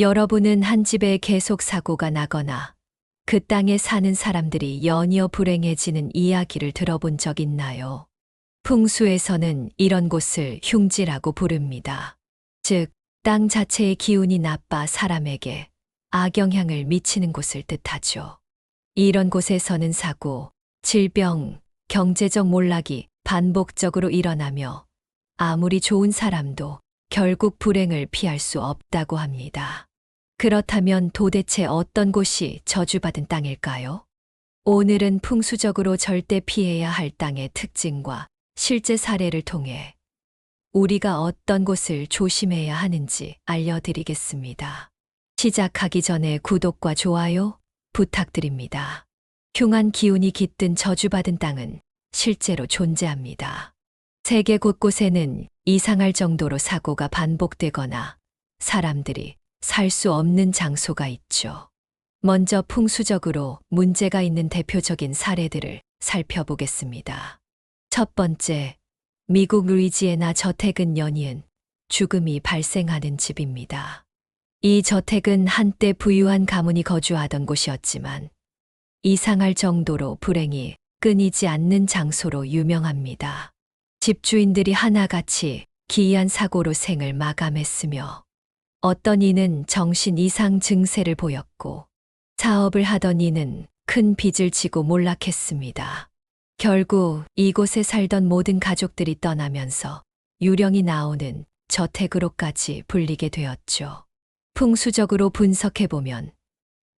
여러분은 한 집에 계속 사고가 나거나 그 땅에 사는 사람들이 연이어 불행해지는 이야기를 들어본 적 있나요? 풍수에서는 이런 곳을 흉지라고 부릅니다. 즉, 땅 자체의 기운이 나빠 사람에게 악영향을 미치는 곳을 뜻하죠. 이런 곳에서는 사고, 질병, 경제적 몰락이 반복적으로 일어나며 아무리 좋은 사람도 결국 불행을 피할 수 없다고 합니다. 그렇다면 도대체 어떤 곳이 저주받은 땅일까요? 오늘은 풍수적으로 절대 피해야 할 땅의 특징과 실제 사례를 통해 우리가 어떤 곳을 조심해야 하는지 알려드리겠습니다. 시작하기 전에 구독과 좋아요 부탁드립니다. 흉한 기운이 깃든 저주받은 땅은 실제로 존재합니다. 세계 곳곳에는 이상할 정도로 사고가 반복되거나 사람들이 살 수 없는 장소가 있죠. 먼저 풍수적으로 문제가 있는 대표적인 사례들을 살펴보겠습니다. 첫 번째, 미국 루이지애나 저택은 연이은 죽음이 발생하는 집입니다. 이 저택은 한때 부유한 가문이 거주하던 곳이었지만 이상할 정도로 불행이 끊이지 않는 장소로 유명합니다. 집주인들이 하나같이 기이한 사고로 생을 마감했으며 어떤 이는 정신 이상 증세를 보였고 사업을 하던 이는 큰 빚을 지고 몰락했습니다. 결국 이곳에 살던 모든 가족들이 떠나면서 유령이 나오는 저택으로까지 불리게 되었죠. 풍수적으로 분석해보면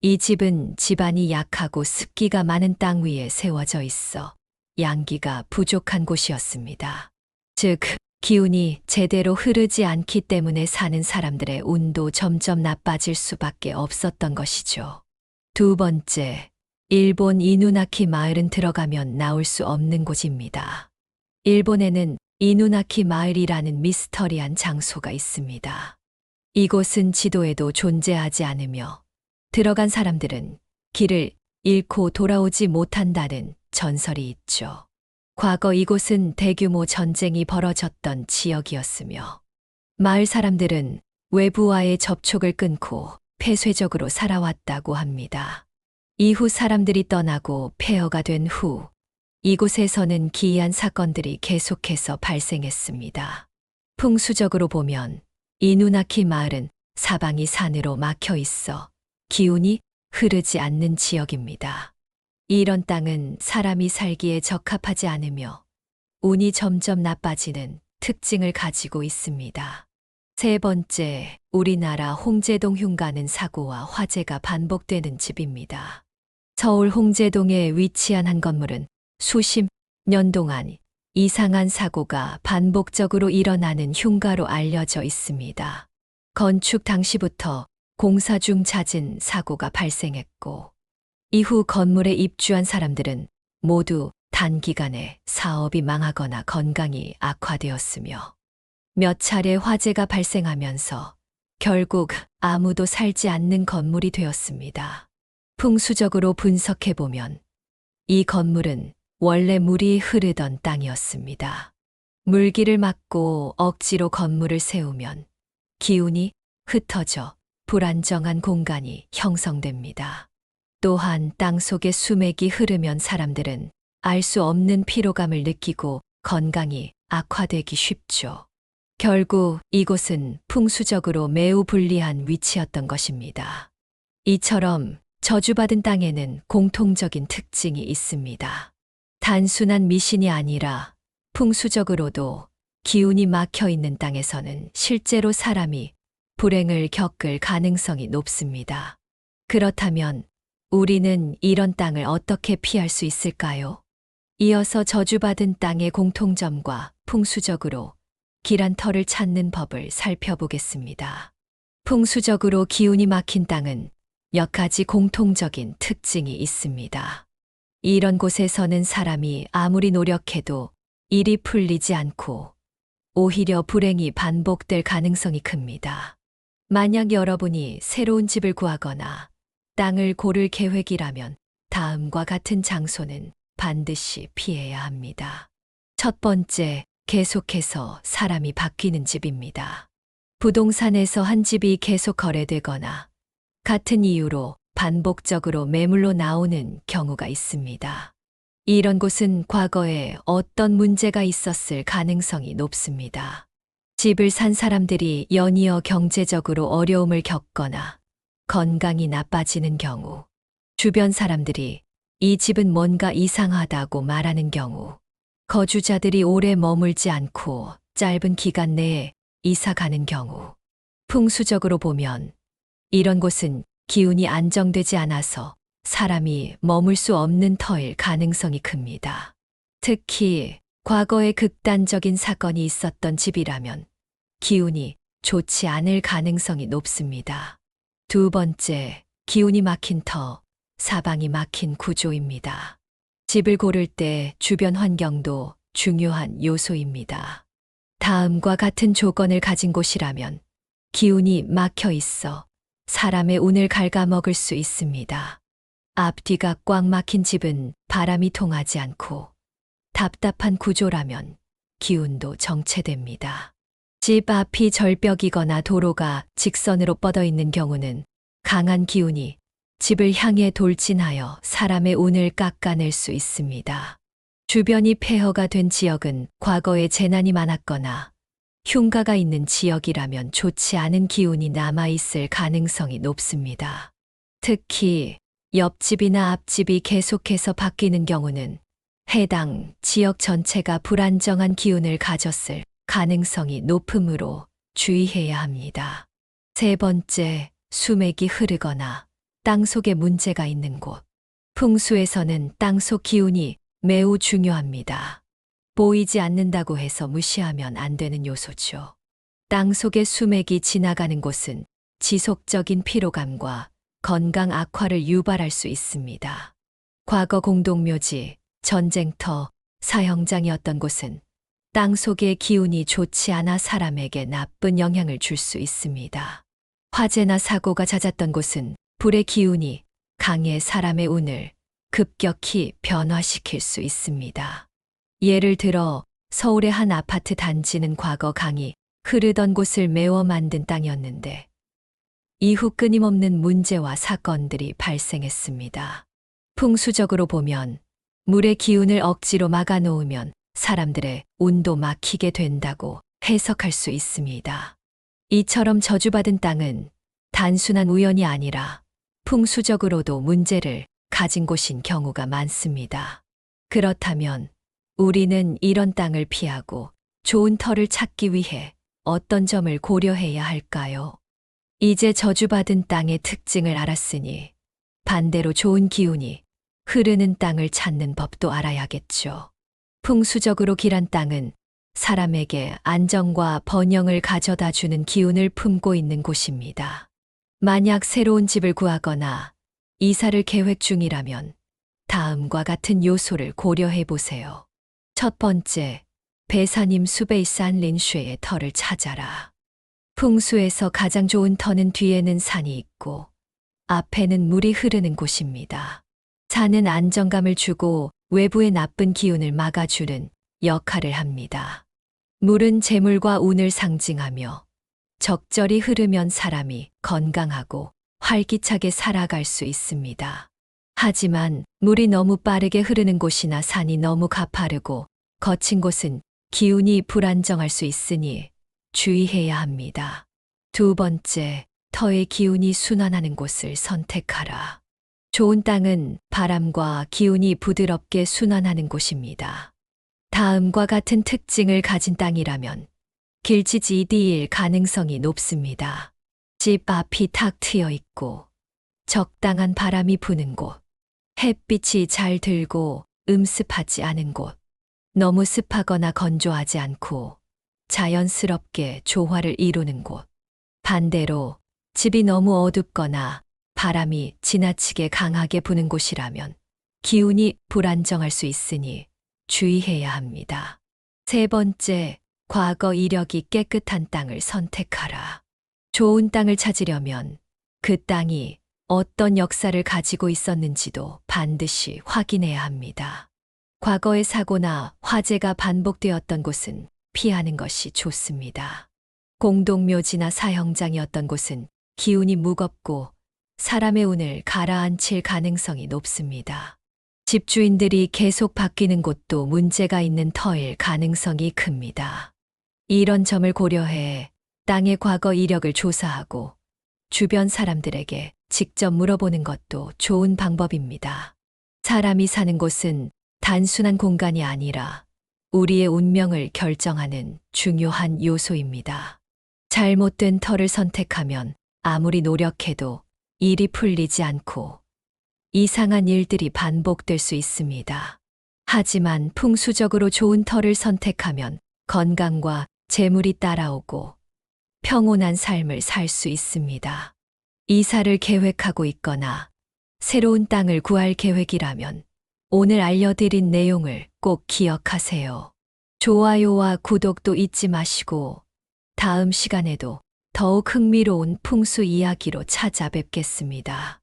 이 집은 집안이 약하고 습기가 많은 땅 위에 세워져 있어 양기가 부족한 곳이었습니다. 즉, 기운이 제대로 흐르지 않기 때문에 사는 사람들의 운도 점점 나빠질 수밖에 없었던 것이죠. 두 번째, 일본 이누나키 마을은 들어가면 나올 수 없는 곳입니다. 일본에는 이누나키 마을이라는 미스터리한 장소가 있습니다. 이곳은 지도에도 존재하지 않으며 들어간 사람들은 길을 잃고 돌아오지 못한다는 전설이 있죠. 과거 이곳은 대규모 전쟁이 벌어졌던 지역이었으며 마을 사람들은 외부와의 접촉을 끊고 폐쇄적으로 살아왔다고 합니다. 이후 사람들이 떠나고 폐허가 된 후 이곳에서는 기이한 사건들이 계속해서 발생했습니다. 풍수적으로 보면 이누나키 마을은 사방이 산으로 막혀 있어 기운이 흐르지 않는 지역입니다. 이런 땅은 사람이 살기에 적합하지 않으며 운이 점점 나빠지는 특징을 가지고 있습니다. 세 번째, 우리나라 홍제동 흉가는 사고와 화재가 반복되는 집입니다. 서울 홍제동에 위치한 한 건물은 수십 년 동안 이상한 사고가 반복적으로 일어나는 흉가로 알려져 있습니다. 건축 당시부터 공사 중 잦은 사고가 발생했고 이후 건물에 입주한 사람들은 모두 단기간에 사업이 망하거나 건강이 악화되었으며 몇 차례 화재가 발생하면서 결국 아무도 살지 않는 건물이 되었습니다. 풍수적으로 분석해보면 이 건물은 원래 물이 흐르던 땅이었습니다. 물길을 막고 억지로 건물을 세우면 기운이 흩어져 불안정한 공간이 형성됩니다. 또한 땅 속에 수맥이 흐르면 사람들은 알 수 없는 피로감을 느끼고 건강이 악화되기 쉽죠. 결국 이곳은 풍수적으로 매우 불리한 위치였던 것입니다. 이처럼 저주받은 땅에는 공통적인 특징이 있습니다. 단순한 미신이 아니라 풍수적으로도 기운이 막혀 있는 땅에서는 실제로 사람이 불행을 겪을 가능성이 높습니다. 그렇다면 우리는 이런 땅을 어떻게 피할 수 있을까요? 이어서 저주받은 땅의 공통점과 풍수적으로 길한 터를 찾는 법을 살펴보겠습니다. 풍수적으로 기운이 막힌 땅은 몇 가지 공통적인 특징이 있습니다. 이런 곳에서는 사람이 아무리 노력해도 일이 풀리지 않고 오히려 불행이 반복될 가능성이 큽니다. 만약 여러분이 새로운 집을 구하거나 땅을 고를 계획이라면 다음과 같은 장소는 반드시 피해야 합니다. 첫 번째, 계속해서 사람이 바뀌는 집입니다. 부동산에서 한 집이 계속 거래되거나 같은 이유로 반복적으로 매물로 나오는 경우가 있습니다. 이런 곳은 과거에 어떤 문제가 있었을 가능성이 높습니다. 집을 산 사람들이 연이어 경제적으로 어려움을 겪거나 건강이 나빠지는 경우, 주변 사람들이 이 집은 뭔가 이상하다고 말하는 경우, 거주자들이 오래 머물지 않고 짧은 기간 내에 이사 가는 경우, 풍수적으로 보면 이런 곳은 기운이 안정되지 않아서 사람이 머물 수 없는 터일 가능성이 큽니다. 특히 과거에 극단적인 사건이 있었던 집이라면 기운이 좋지 않을 가능성이 높습니다. 두 번째, 기운이 막힌 터, 사방이 막힌 구조입니다. 집을 고를 때 주변 환경도 중요한 요소입니다. 다음과 같은 조건을 가진 곳이라면 기운이 막혀 있어 사람의 운을 갉아먹을 수 있습니다. 앞뒤가 꽉 막힌 집은 바람이 통하지 않고 답답한 구조라면 기운도 정체됩니다. 집 앞이 절벽이거나 도로가 직선으로 뻗어 있는 경우는 강한 기운이 집을 향해 돌진하여 사람의 운을 깎아낼 수 있습니다. 주변이 폐허가 된 지역은 과거에 재난이 많았거나 흉가가 있는 지역이라면 좋지 않은 기운이 남아있을 가능성이 높습니다. 특히 옆집이나 앞집이 계속해서 바뀌는 경우는 해당 지역 전체가 불안정한 기운을 가졌을 가능성이 높으므로 주의해야 합니다. 세 번째, 수맥이 흐르거나 땅속에 문제가 있는 곳. 풍수에서는 땅속 기운이 매우 중요합니다. 보이지 않는다고 해서 무시하면 안 되는 요소죠. 땅속의 수맥이 지나가는 곳은 지속적인 피로감과 건강 악화를 유발할 수 있습니다. 과거 공동묘지, 전쟁터, 사형장이었던 곳은 땅 속의 기운이 좋지 않아 사람에게 나쁜 영향을 줄 수 있습니다. 화재나 사고가 잦았던 곳은 불의 기운이 강해 사람의 운을 급격히 변화시킬 수 있습니다. 예를 들어 서울의 한 아파트 단지는 과거 강이 흐르던 곳을 메워 만든 땅이었는데 이후 끊임없는 문제와 사건들이 발생했습니다. 풍수적으로 보면 물의 기운을 억지로 막아놓으면 사람들의 운도 막히게 된다고 해석할 수 있습니다. 이처럼 저주받은 땅은 단순한 우연이 아니라 풍수적으로도 문제를 가진 곳인 경우가 많습니다. 그렇다면 우리는 이런 땅을 피하고 좋은 터를 찾기 위해 어떤 점을 고려해야 할까요? 이제 저주받은 땅의 특징을 알았으니 반대로 좋은 기운이 흐르는 땅을 찾는 법도 알아야겠죠. 풍수적으로 길한 땅은 사람에게 안정과 번영을 가져다 주는 기운을 품고 있는 곳입니다. 만약 새로운 집을 구하거나 이사를 계획 중이라면 다음과 같은 요소를 고려해 보세요. 첫 번째, 배사님 수베이산 린쉐의 터를 찾아라. 풍수에서 가장 좋은 터는 뒤에는 산이 있고 앞에는 물이 흐르는 곳입니다. 산은 안정감을 주고 외부의 나쁜 기운을 막아주는 역할을 합니다. 물은 재물과 운을 상징하며 적절히 흐르면 사람이 건강하고 활기차게 살아갈 수 있습니다. 하지만 물이 너무 빠르게 흐르는 곳이나 산이 너무 가파르고 거친 곳은 기운이 불안정할 수 있으니 주의해야 합니다. 두 번째, 터의 기운이 순환하는 곳을 선택하라. 좋은 땅은 바람과 기운이 부드럽게 순환하는 곳입니다. 다음과 같은 특징을 가진 땅이라면 길치지디일 가능성이 높습니다. 집 앞이 탁 트여 있고 적당한 바람이 부는 곳, 햇빛이 잘 들고 음습하지 않은 곳, 너무 습하거나 건조하지 않고 자연스럽게 조화를 이루는 곳. 반대로 집이 너무 어둡거나 바람이 지나치게 강하게 부는 곳이라면 기운이 불안정할 수 있으니 주의해야 합니다. 세 번째, 과거 이력이 깨끗한 땅을 선택하라. 좋은 땅을 찾으려면 그 땅이 어떤 역사를 가지고 있었는지도 반드시 확인해야 합니다. 과거의 사고나 화재가 반복되었던 곳은 피하는 것이 좋습니다. 공동묘지나 사형장이었던 곳은 기운이 무겁고 사람의 운을 가라앉힐 가능성이 높습니다. 집주인들이 계속 바뀌는 곳도 문제가 있는 터일 가능성이 큽니다. 이런 점을 고려해 땅의 과거 이력을 조사하고 주변 사람들에게 직접 물어보는 것도 좋은 방법입니다. 사람이 사는 곳은 단순한 공간이 아니라 우리의 운명을 결정하는 중요한 요소입니다. 잘못된 터를 선택하면 아무리 노력해도 일이 풀리지 않고 이상한 일들이 반복될 수 있습니다. 하지만 풍수적으로 좋은 터를 선택하면 건강과 재물이 따라오고 평온한 삶을 살 수 있습니다. 이사를 계획하고 있거나 새로운 땅을 구할 계획이라면 오늘 알려드린 내용을 꼭 기억하세요. 좋아요와 구독도 잊지 마시고 다음 시간에도 더욱 흥미로운 풍수 이야기로 찾아뵙겠습니다.